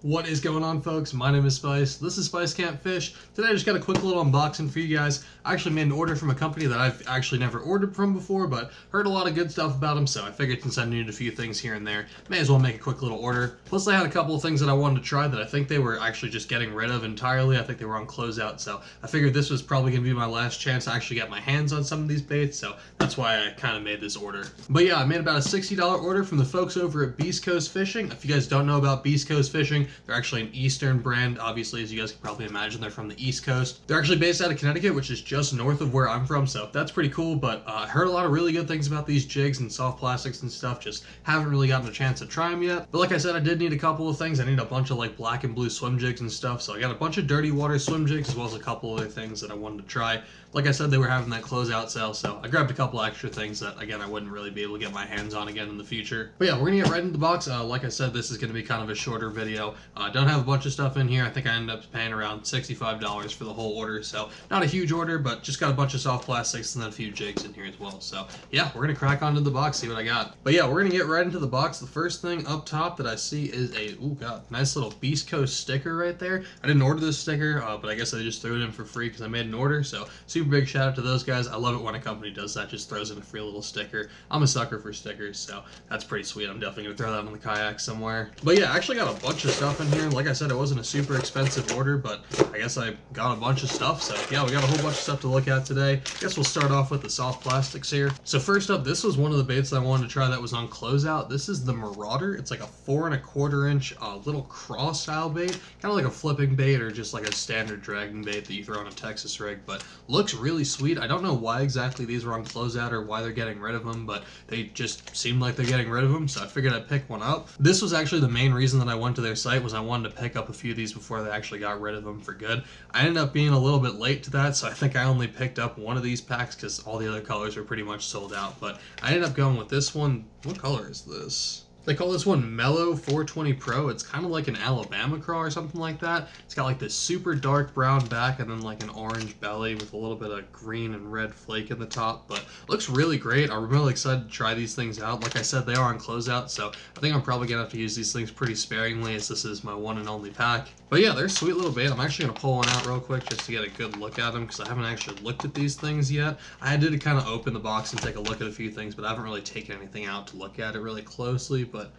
What is going on, folks? My name is Spice. This is Spice Can't Fish. Today I just got a quick little unboxing for you guys. I actually made an order from a company that I've actually never ordered from before, but heard a lot of good stuff about them, so I figured since I needed a few things here and there, may as well make a quick little order. Plus I had a couple of things that I wanted to try that I think they were actually just getting rid of entirely. I think they were on closeout, so I figured this was probably going to be my last chance to actually get my hands on some of these baits, so that's why I kind of made this order. But yeah, I made about a $60 order from the folks over at Beast Coast Fishing. If you guys don't know about Beast Coast Fishing, they're actually an Eastern brand. Obviously, as you guys can probably imagine, they're from the East Coast. They're actually based out of Connecticut, which is just north of where I'm from, so that's pretty cool. But I heard a lot of really good things about these jigs and soft plastics and stuff. Just haven't really gotten a chance to try them yet. But like I said, I did need a couple of things. I need a bunch of like black and blue swim jigs and stuff. So I got a bunch of dirty water swim jigs as well as a couple other things that I wanted to try. Like I said, they were having that closeout sale, so I grabbed a couple extra things that, again, I wouldn't really be able to get my hands on again in the future. But yeah, we're gonna get right into the box. Like I said, this is gonna be kind of a shorter video. Don't have a bunch of stuff in here. I think I ended up paying around $65 for the whole order, so not a huge order, but just got a bunch of soft plastics and then a few jigs in here as well. So yeah, we're gonna crack onto the box, see what I got. But yeah, we're gonna get right into the box. The first thing up top that I see is a, oh god, nice little Beast Coast sticker right there. I didn't order this sticker, but I guess I just threw it in for free because I made an order, so super big shout out to those guys. I love it when a company does that, just throws in a free little sticker. I'm a sucker for stickers, so that's pretty sweet. I'm definitely gonna throw that on the kayak somewhere. But yeah, I actually got a bunch of stuff in here. Like I said, it wasn't a super expensive order, but I guess I got a bunch of stuff. So yeah, we got a whole bunch of stuff to look at today. I guess we'll start off with the soft plastics here. So first up, this was one of the baits that I wanted to try that was on closeout. This is the Marauder. It's like a 4 1/4 inch little cross style bait, kind of like a flipping bait or just like a standard dragging bait that you throw on a Texas rig, but looks really sweet. I don't know why exactly these were on closeout or why they're getting rid of them, but they just seem like they're getting rid of them, so I figured I'd pick one up. This was actually the main reason that I went to their site, was I wanted to pick up a few of these before they actually got rid of them for good. I ended up being a little bit late to that, so I think I only picked up one of these packs because all the other colors were pretty much sold out, but I ended up going with this one. What color is this? They call this one Mellow 420 Pro. It's kind of like an Alabama craw or something like that. It's got like this super dark brown back and then like an orange belly with a little bit of green and red flake in the top, but looks really great. I'm really excited to try these things out. Like I said, they are on closeout, so I think I'm probably gonna have to use these things pretty sparingly as this is my one and only pack. But yeah, they're a sweet little bait. I'm actually gonna pull one out real quick just to get a good look at them because I haven't actually looked at these things yet. I did kind of open the box and take a look at a few things, but I haven't really taken anything out to look at it really closely. But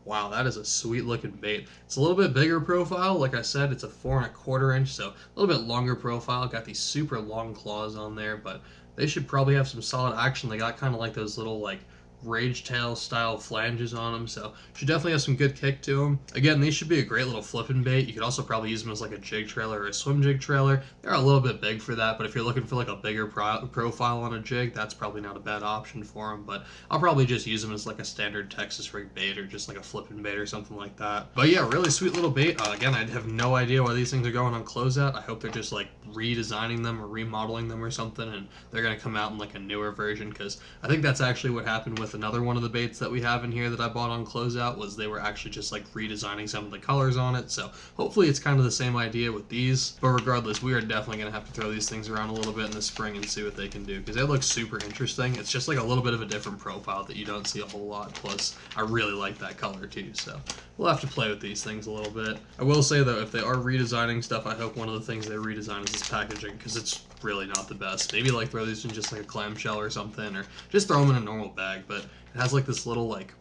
wow, that is a sweet looking bait. It's a little bit bigger profile. Like I said, it's a 4 1/4 inch, so a little bit longer profile. Got these super long claws on there, but they should probably have some solid action. They got kind of like those little like rage tail style flanges on them, so should definitely have some good kick to them. Again, these should be a great little flipping bait. You could also probably use them as like a jig trailer or a swim jig trailer. They're a little bit big for that, but if you're looking for like a bigger profile on a jig, that's probably not a bad option for them. But I'll probably just use them as like a standard Texas rig bait or just like a flipping bait or something like that. But yeah, really sweet little bait. Again, I have no idea why these things are going on closeout. I hope they're just like redesigning them or remodeling them or something, and they're gonna come out in like a newer version, because I think that's actually what happened with another one of the baits that we have in here that I bought on closeout, was they were actually just like redesigning some of the colors on it. So hopefully it's kind of the same idea with these, but regardless, we are definitely gonna have to throw these things around a little bit in the spring and see what they can do, because they look super interesting. It's just like a little bit of a different profile that you don't see a whole lot, plus I really like that color too, so we'll have to play with these things a little bit. I will say though, if they are redesigning stuff, I hope one of the things they redesign is this packaging, because it's really not the best. Maybe like throw these in just like a clamshell or something, or just throw them in a normal bag, but it has like this little like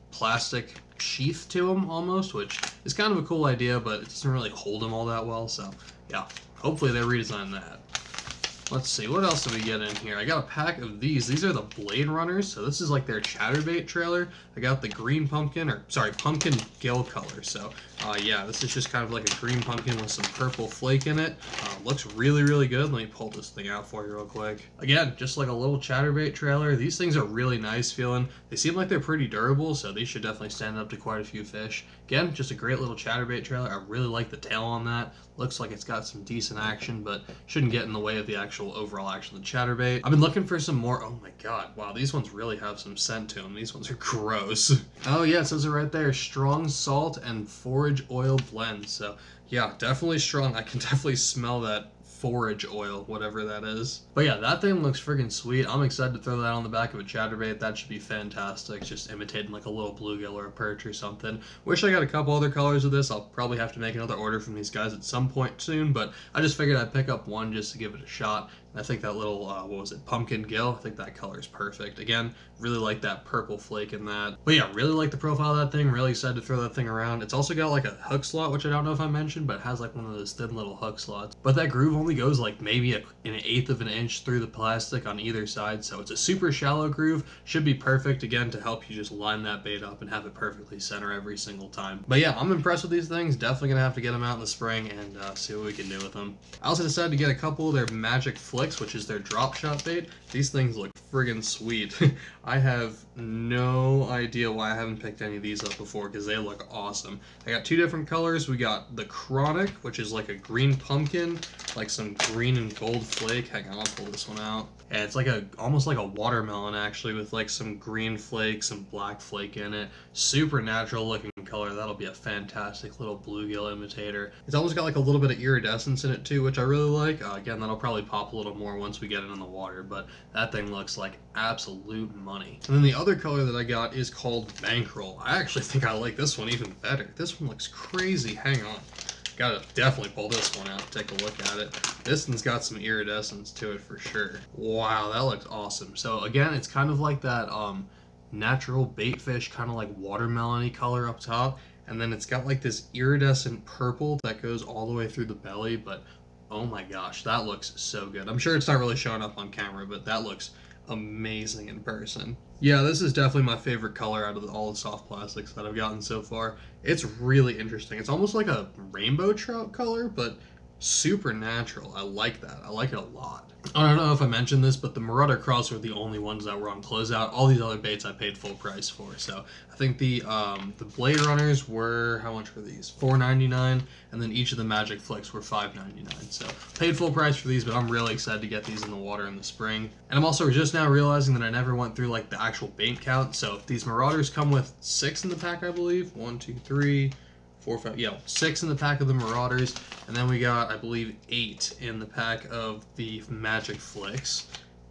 plastic sheath to them almost, which is kind of a cool idea, but it doesn't really hold them all that well. So yeah, hopefully they redesign that. Let's see, what else do we get in here? I got a pack of these. These are the Blade Runners, so this is like their chatterbait trailer. I got the green pumpkin, or sorry, pumpkin gill color. So yeah, this is just kind of like a green pumpkin with some purple flake in it. Looks really, really good. Let me pull this thing out for you real quick. Again, just like a little chatterbait trailer. These things are really nice feeling. They seem like they're pretty durable, so these should definitely stand up to quite a few fish. Again, just a great little chatterbait trailer. I really like the tail on that. Looks like it's got some decent action, but shouldn't get in the way of the actual overall action of the chatterbait. I've been looking for some more. Oh my god, wow, these ones really have some scent to them. These ones are gross. Oh yeah, it says it right there, strong salt and forage oil blend. So yeah, definitely strong. I can definitely smell that forage oil, whatever that is. But yeah, that thing looks friggin' sweet. I'm excited to throw that on the back of a chatterbait. That should be fantastic. Just imitating like a little bluegill or a perch or something. Wish I got a couple other colors of this. I'll probably have to make another order from these guys at some point soon, but I just figured I'd pick up one just to give it a shot. And I think that little, what was it, pumpkin gill? I think that color is perfect. Again, really like that purple flake in that. But yeah, really like the profile of that thing. Really excited to throw that thing around. It's also got like a hook slot, which I don't know if I mentioned, but it has like one of those thin little hook slots. But that groove only goes like maybe an 1/8 of an inch through the plastic on either side. So it's a super shallow groove. Should be perfect, again, to help you just line that bait up and have it perfectly center every single time. But yeah, I'm impressed with these things. Definitely gonna have to get them out in the spring and see what we can do with them. I also decided to get a couple of their Magic Flicks, which is their drop shot bait. These things look friggin' sweet. I have no idea why I haven't picked any of these up before, because they look awesome. I got 2 different colors. We got the Chronic, which is like a green pumpkin, like some green and gold flake. Hang on, I'll pull this one out. And it's like almost like a watermelon actually, with like some green flake, some black flake in it. Super natural looking color. That'll be a fantastic little bluegill imitator. It's almost got like a little bit of iridescence in it too, which I really like. Again, that'll probably pop a little more once we get it in the water, but that thing looks like absolute money. And then the other color that I got is called Bankroll. I actually think I like this one even better. This one looks crazy. Hang on. Gotta definitely pull this one out, take a look at it. This one's got some iridescence to it for sure. Wow, that looks awesome. So again, it's kind of like that natural bait fish, kind of like watermelon-y color up top. And then it's got like this iridescent purple that goes all the way through the belly, but oh my gosh, that looks so good. I'm sure it's not really showing up on camera, but that looks amazing in person. Yeah, this is definitely my favorite color out of all the soft plastics that I've gotten so far. It's really interesting. It's almost like a rainbow trout color, but super natural. I like that. I like it a lot. I don't know if I mentioned this, but the Marauder Cross were the only ones that were on closeout. All these other baits I paid full price for. So I think the Blade Runners were, how much were these? $4.99, and then each of the Magic Flicks were $5.99. So paid full price for these, but I'm really excited to get these in the water in the spring. And I'm also just now realizing that I never went through like the actual bait count. So these Marauders come with 6 in the pack, I believe. 1, 2, 3, 4, 5, yeah, 6 in the pack of the Marauders, and then we got, I believe, 8 in the pack of the Magic Flicks,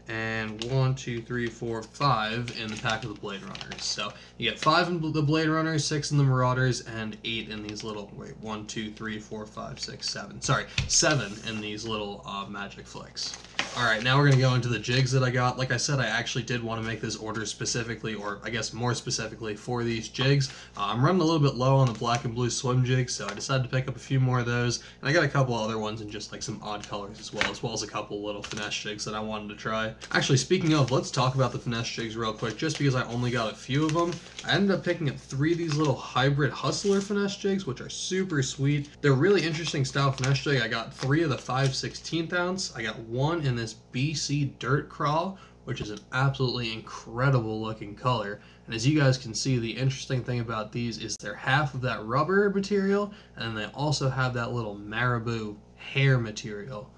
and 1, 2, 3, 4, 5 in the pack of the Blade Runners. So you get 5 in the Blade Runners, 6 in the Marauders, and 8 in these little, wait, 1, 2, 3, 4, 5, 6, 7. Sorry, 7 in these little Magic Flicks. Alright, now we're going to go into the jigs that I got. Like I said, I actually did want to make this order specifically, or I guess more specifically, for these jigs. I'm running a little bit low on the black and blue swim jigs, so I decided to pick up a few more of those. And I got a couple other ones in just like some odd colors as well as a couple little finesse jigs that I wanted to try. Actually, speaking of, let's talk about the finesse jigs real quick, just because I only got a few of them. I ended up picking up 3 of these little hybrid Hustler finesse jigs, which are super sweet. They're really interesting style finesse jig. I got 3 of the 5/16 ounce. I got 1 in this BC Dirt Crawl, which is an absolutely incredible looking color. And as you guys can see, the interesting thing about these is they're half of that rubber material, and they also have that little marabou hair material,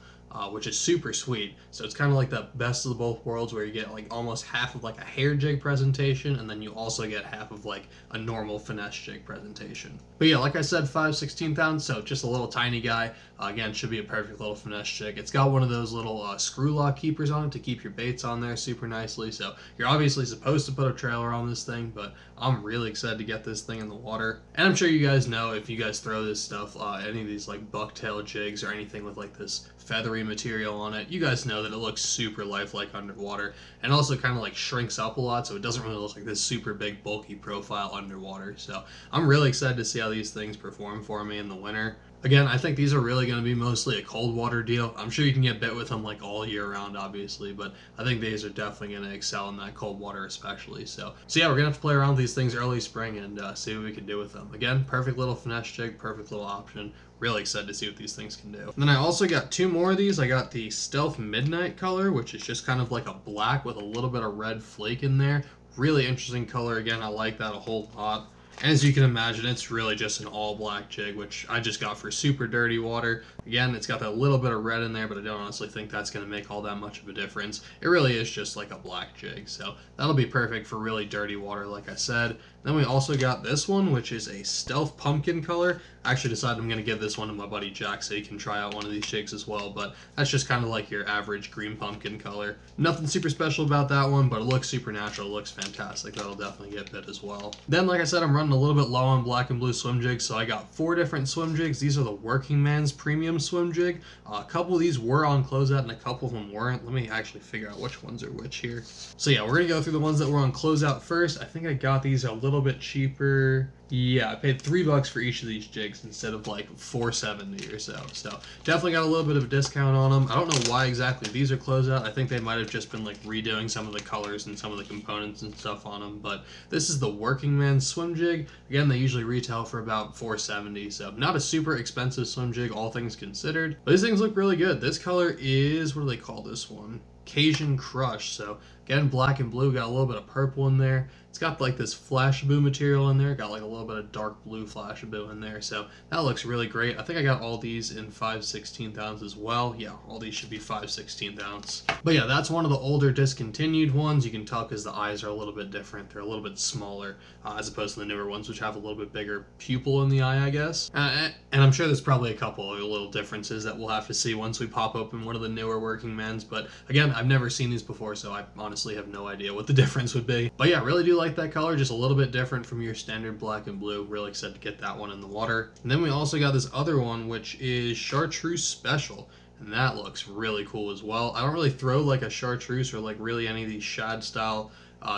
which is super sweet. So it's kind of like the best of both worlds, where you get like almost half of like a hair jig presentation, and then you also get half of like a normal finesse jig presentation. But yeah, like I said, 5/16 ounce, so just a little tiny guy. Again, should be a perfect little finesse jig. It's got one of those little screw lock keepers on it to keep your baits on there super nicely. So you're obviously supposed to put a trailer on this thing, but I'm really excited to get this thing in the water. And I'm sure you guys know, if you guys throw this stuff, any of these like bucktail jigs or anything with like this feathery material on it, you guys know that it looks super lifelike underwater, and also kind of like shrinks up a lot, so it doesn't really look like this super big bulky profile underwater. So I'm really excited to see how these things perform for me in the winter. Again, I think these are really going to be mostly a cold water deal. I'm sure you can get bit with them like all year round, obviously, but I think these are definitely going to excel in that cold water especially. So yeah, we're going to have to play around with these things early spring and see what we can do with them. Again, perfect little finesse jig, perfect little option. Really excited to see what these things can do. And then I also got 2 more of these. I got the Stealth Midnight color, which is just kind of like a black with a little bit of red flake in there. Really interesting color. Again, I like that a whole lot. And as you can imagine, it's really just an all black jig, which I just got for super dirty water. Again, it's got that little bit of red in there, but I don't honestly think that's going to make all that much of a difference. It really is just like a black jig, so that'll be perfect for really dirty water, like I said. And Then we also got this one, which is a stealth pumpkin color. I actually decided I'm going to give this one to my buddy Jack so he can try out one of these jigs as well, but that's just kind of like your average green pumpkin color. Nothing super special about that one, but it looks super natural. It looks fantastic. That'll definitely get bit as well. Then, like I said, I'm running a little bit low on black and blue swim jigs, so I got 4 different swim jigs. These are the Working Man's Premium Swim Jig. A couple of these were on closeout and a couple of them weren't. Let me actually figure out which ones are which here. So yeah, we're going to go through the ones that were on closeout first. I think I got these a little bit cheaper. Yeah, I paid $3 for each of these jigs instead of like $4.70 or so. So definitely got a little bit of a discount on them. I don't know why exactly these are closeout. I think they might have just been like redoing some of the colors and some of the components and stuff on them. But this is the Working Man's Swim Jig. Again, they usually retail for about $4.70. So not a super expensive swim jig, all things considered. But these things look really good. This color is, what do they call this one? Cajun Crush. So again, black and blue, got a little bit of purple in there. It's got like this Flashabou material in there, got like a little bit of dark blue Flashabou in there, so that looks really great. I think I got all these in 5/16 ounce as well. Yeah, all these should be 5/16 ounce. But yeah, that's one of the older discontinued ones. You can tell because the eyes are a little bit different. They're a little bit smaller as opposed to the newer ones, which have a little bit bigger pupil in the eye, I guess. And I'm sure there's probably a couple of little differences that we'll have to see once we pop open one of the newer Working Men's. But again, I've never seen these before, so I honestly have no idea what the difference would be. But yeah, really do like that color, just a little bit different from your standard black and blue. Really excited to get that one in the water. And then we also got this other one, which is Chartreuse Special, and that looks really cool as well. I don't really throw like a chartreuse or like really any of these shad style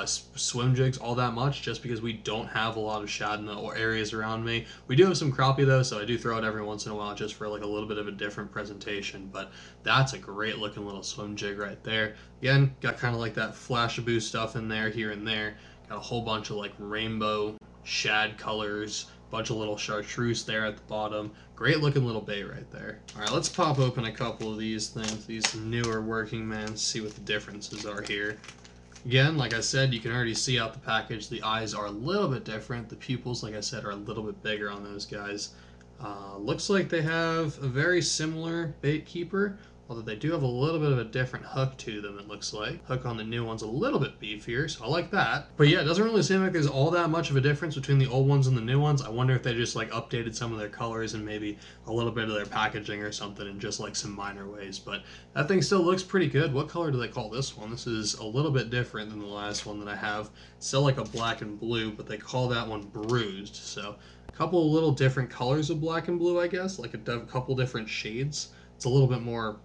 swim jigs all that much, just because we don't have a lot of shad in the areas around me. We do have some crappie though, so I do throw it every once in a while just for like a little bit of a different presentation. But that's a great looking little swim jig right there. Again, got kind of like that Flashabou stuff in there here and there. Got a whole bunch of like rainbow shad colors, bunch of little chartreuse there at the bottom. Great looking little bait right there. All right, let's pop open a couple of these things, these newer Working Men's, see what the differences are here. Again, like I said, you can already see out the package, the eyes are a little bit different. The pupils, like I said, are a little bit bigger on those guys. Looks like they have a very similar bait keeper, although they do have a little bit of a different hook to them, it looks like. Hook on the new one's a little bit beefier, so I like that. But yeah, it doesn't really seem like there's all that much of a difference between the old ones and the new ones. I wonder if they just like updated some of their colors and maybe a little bit of their packaging or something in just like some minor ways. But that thing still looks pretty good. What color do they call this one? This is a little bit different than the last one that I have. It's still like a black and blue, but they call that one Bruised. So a couple of little different colors of black and blue, I guess, like a couple different shades. It's a little bit more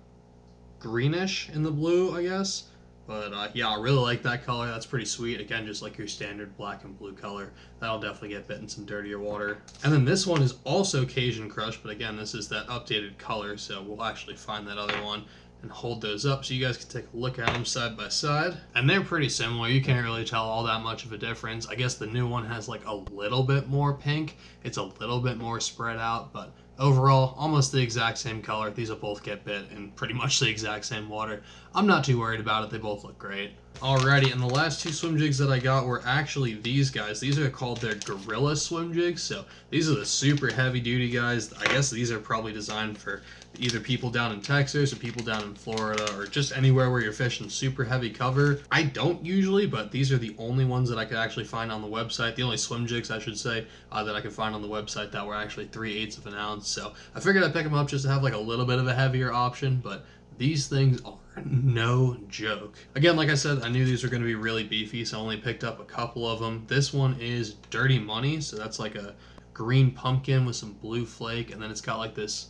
greenish in the blue, I guess. But yeah, I really like that color. That's pretty sweet. Again, just like your standard black and blue color. That'll definitely get bit in some dirtier water. And then this one is also Cajun Crush, but again, this is that updated color, so we'll actually find that other one and hold those up so you guys can take a look at them side by side. And they're pretty similar. You can't really tell all that much of a difference. I guess the new one has like a little bit more pink. It's a little bit more spread out, but overall, almost the exact same color. These will both get bit in pretty much the exact same water. I'm not too worried about it. They both look great. Alrighty, and the last 2 swim jigs that I got were actually these guys. These are called their Gorilla swim jigs. So these are the super heavy duty guys. I guess these are probably designed for either people down in Texas or people down in Florida or just anywhere where you're fishing super heavy cover. I don't usually, but these are the only ones that I could actually find on the website. The only swim jigs, I should say, that I could find on the website that were actually 3/8 of an ounce. So I figured I'd pick them up just to have like a little bit of a heavier option, but these things are no joke. Again, like I said, I knew these were going to be really beefy, so I only picked up a couple of them. This one is Dirty Money, so that's like a green pumpkin with some blue flake, and then it's got like this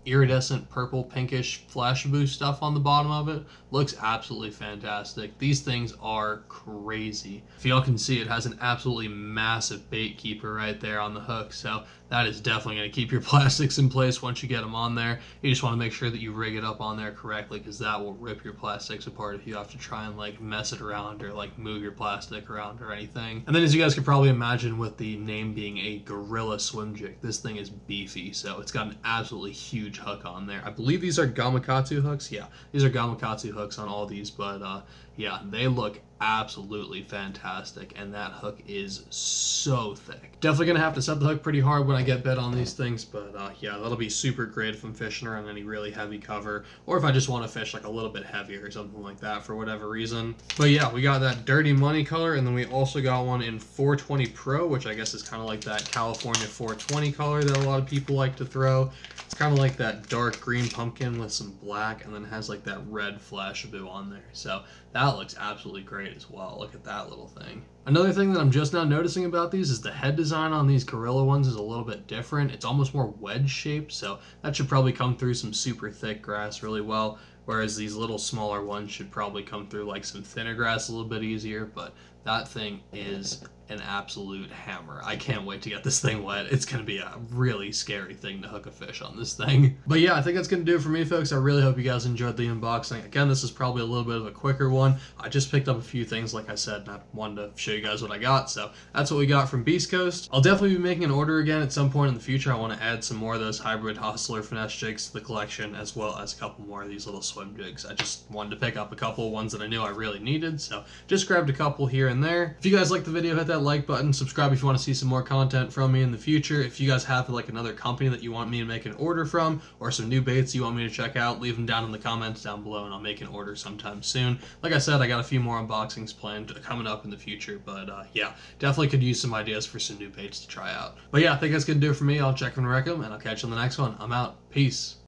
iridescent purple pinkish Flashabou stuff on the bottom of it. Looks absolutely fantastic. These things are crazy. If y'all can see, it has an absolutely massive bait keeper right there on the hook, so that is definitely going to keep your plastics in place once you get them on there. You just want to make sure that you rig it up on there correctly, because that will rip your plastics apart if you have to try and like mess it around or like move your plastic around or anything. And then, as you guys can probably imagine, with the name being a Gorilla swim jig, this thing is beefy, so it's got an absolutely huge huge hook on there. I believe these are Gamakatsu hooks. Yeah, these are Gamakatsu hooks on all these, but yeah, they look absolutely fantastic, and that hook is so thick. Definitely gonna have to set the hook pretty hard when I get bit on these things, but yeah, that'll be super great if I'm fishing around any really heavy cover, or if I just want to fish like a little bit heavier or something like that for whatever reason. But yeah, we got that Dirty Money color, and then we also got one in 420 Pro, which I guess is kind of like that California 420 color that a lot of people like to throw. It's kind of like that dark green pumpkin with some black, and then has like that red flash blue on there. So that looks absolutely great as well. Look at that little thing. Another thing that I'm just now noticing about these is the head design on these Gorilla ones is a little bit different. It's almost more wedge shaped, so that should probably come through some super thick grass really well, whereas these little smaller ones should probably come through like some thinner grass a little bit easier. But that thing is an absolute hammer. I can't wait to get this thing wet. It's going to be a really scary thing to hook a fish on this thing. But yeah, I think that's going to do it for me, folks. I really hope you guys enjoyed the unboxing. Again, this is probably a little bit of a quicker one. I just picked up a few things, like I said, and I wanted to show you guys what I got. So that's what we got from Beast Coast. I'll definitely be making an order again at some point in the future. I want to add some more of those hybrid hostler finesse jigs to the collection, as well as a couple more of these little swim jigs. I just wanted to pick up a couple of ones that I knew I really needed, so just grabbed a couple here and there. If you guys liked the video, hit that like button, subscribe if you want to see some more content from me in the future. If you guys have like another company that you want me to make an order from, or some new baits you want me to check out, leave them down in the comments down below and I'll make an order sometime soon. Like I said, I got a few more unboxings planned coming up in the future, but yeah, definitely could use some ideas for some new baits to try out. But yeah, I think that's gonna do it for me. I'll check and wreck them, and I'll catch you on the next one. I'm out. Peace.